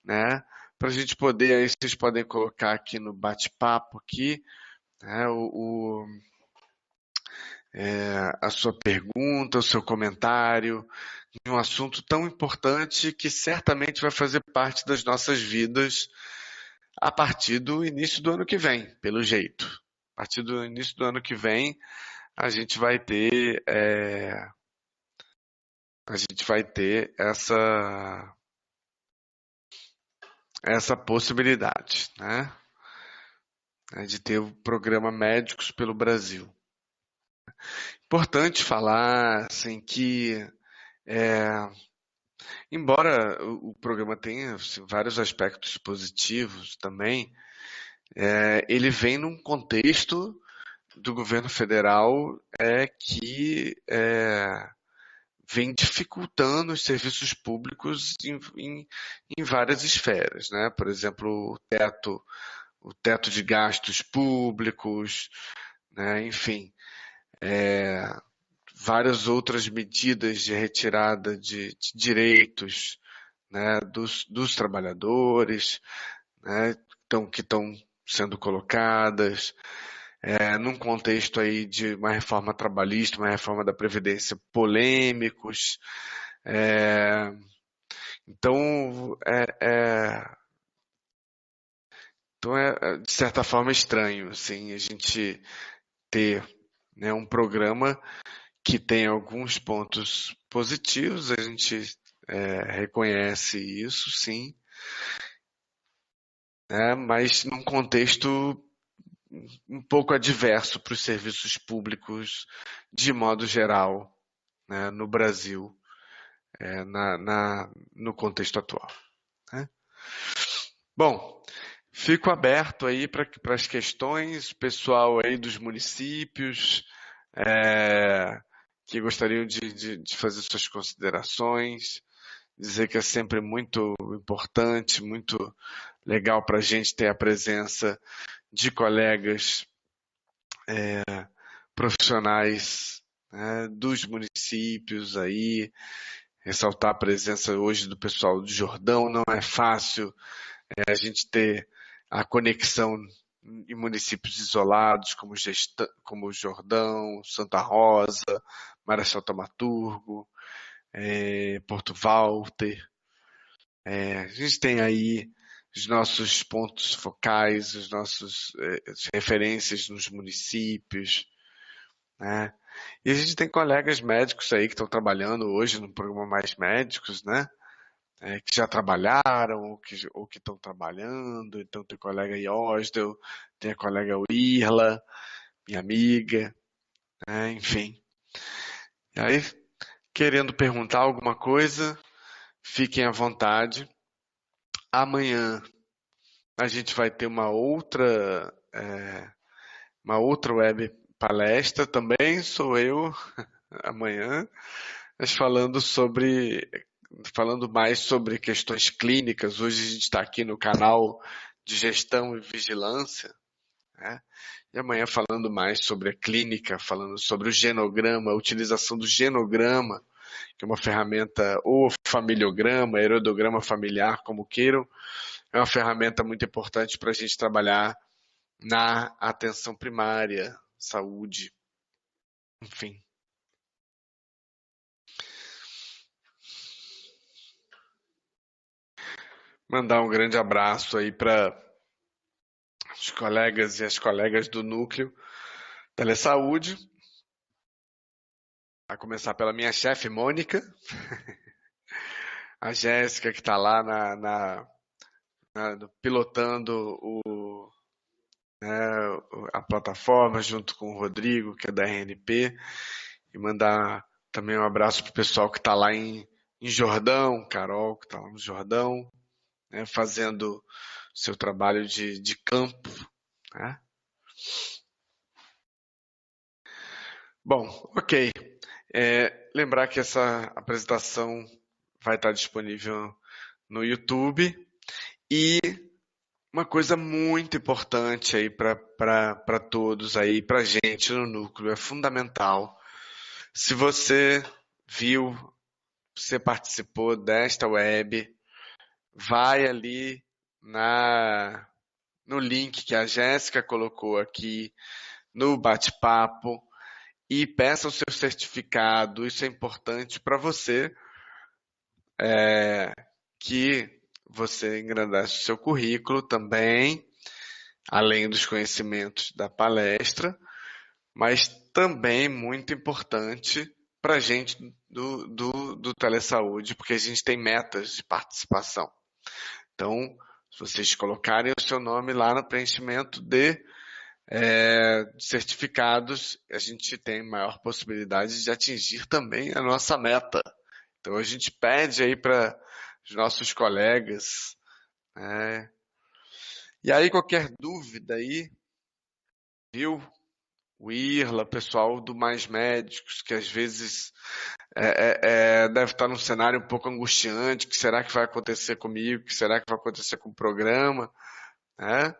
né? para a gente poder, aí vocês podem colocar aqui no bate-papo aqui, né, a sua pergunta, o seu comentário, de um assunto tão importante que certamente vai fazer parte das nossas vidas a partir do início do ano que vem, pelo jeito. A partir do início do ano que vem, a gente vai ter, essa possibilidade, né, de ter o programa Médicos pelo Brasil. Importante falar assim, que, embora o programa tenha assim, vários aspectos positivos também, ele vem num contexto do governo federal que vem dificultando os serviços públicos em várias esferas, né? Por exemplo, o teto de gastos públicos, né? Enfim, várias outras medidas de retirada de direitos, né? dos trabalhadores, né? Que estão sendo colocadas. Num contexto aí de uma reforma trabalhista, uma reforma da Previdência polêmicos. Então, de certa forma estranho assim, a gente ter, né, um programa que tem alguns pontos positivos, a gente reconhece isso, sim, né, mas num contexto um pouco adverso para os serviços públicos de modo geral, né, no Brasil, no contexto atual, né? Bom, fico aberto aí para as questões, pessoal aí dos municípios, que gostariam de fazer suas considerações, dizer que é sempre muito importante, muito legal para a gente ter a presença de colegas profissionais, né, dos municípios aí, ressaltar a presença hoje do pessoal do Jordão. Não é fácil a gente ter a conexão em municípios isolados como o Jordão, Santa Rosa, Marechal Thaumaturgo, Porto Walter. A gente tem aí os nossos pontos focais, as referências nos municípios, né? E a gente tem colegas médicos aí que estão trabalhando hoje no programa Mais Médicos, né? Que já trabalharam ou que estão trabalhando. Então tem o colega Iosdel, tem a colega Irla, minha amiga, né? Enfim. E aí, querendo perguntar alguma coisa, fiquem à vontade. Amanhã a gente vai ter uma outra web palestra também, sou eu, amanhã, mas falando mais sobre questões clínicas. Hoje a gente está aqui no canal de gestão e vigilância, né? E amanhã falando mais sobre a clínica, falando sobre o genograma, a utilização do genograma, que é uma ferramenta, ou familiograma, heredograma familiar, como queiram, é uma ferramenta muito importante para a gente trabalhar na atenção primária, saúde, enfim. Mandar um grande abraço aí para os colegas e as colegas do núcleo Telesaúde, a começar pela minha chefe Mônica, a Jéssica que está lá pilotando a plataforma junto com o Rodrigo, que é da RNP, e mandar também um abraço para o pessoal que está lá em Jordão, Carol, que está lá no Jordão, né, fazendo seu trabalho de campo, né? Bom, ok. Lembrar que essa apresentação vai estar disponível no YouTube. E uma coisa muito importante aí para todos aí, para a gente no núcleo, é fundamental. Se você viu, você participou desta web, vai ali no link que a Jéssica colocou aqui no bate-papo e peça o seu certificado. Isso é importante para você, que você engrandece o seu currículo também, além dos conhecimentos da palestra, mas também muito importante para a gente do Telesaúde, porque a gente tem metas de participação. Então, se vocês colocarem o seu nome lá no preenchimento de certificados, a gente tem maior possibilidade de atingir também a nossa meta. Então, a gente pede aí para os nossos colegas, né? E aí, qualquer dúvida aí, viu? O Irla, pessoal do Mais Médicos, que às vezes deve estar num cenário um pouco angustiante, o que será que vai acontecer comigo, o que será que vai acontecer com o programa, né?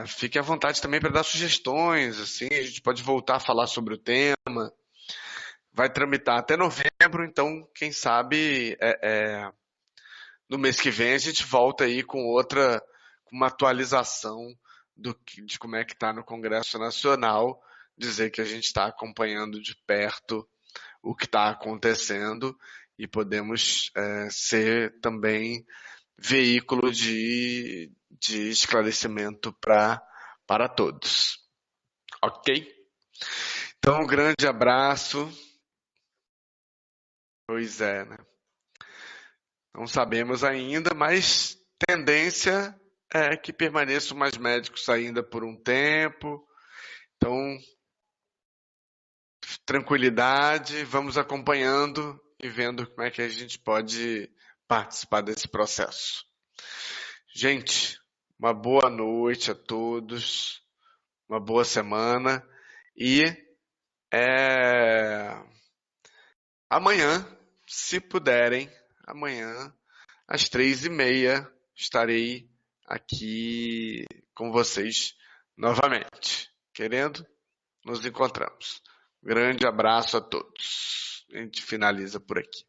Fique à vontade também para dar sugestões, assim, a gente pode voltar a falar sobre o tema, vai tramitar até novembro, então quem sabe no mês que vem a gente volta aí com uma atualização de como é que está no Congresso Nacional, dizer que a gente está acompanhando de perto o que está acontecendo e podemos ser também veículo de esclarecimento para todos. Ok? Então, um grande abraço. Pois é, né? Não sabemos ainda, mas tendência é que permaneçam mais médicos ainda por um tempo. Então, tranquilidade, vamos acompanhando e vendo como é que a gente pode participar desse processo. Gente, uma boa noite a todos, uma boa semana e amanhã, se puderem, amanhã às 3h30 estarei aqui com vocês novamente. Querendo, nos encontramos. Grande abraço a todos. A gente finaliza por aqui.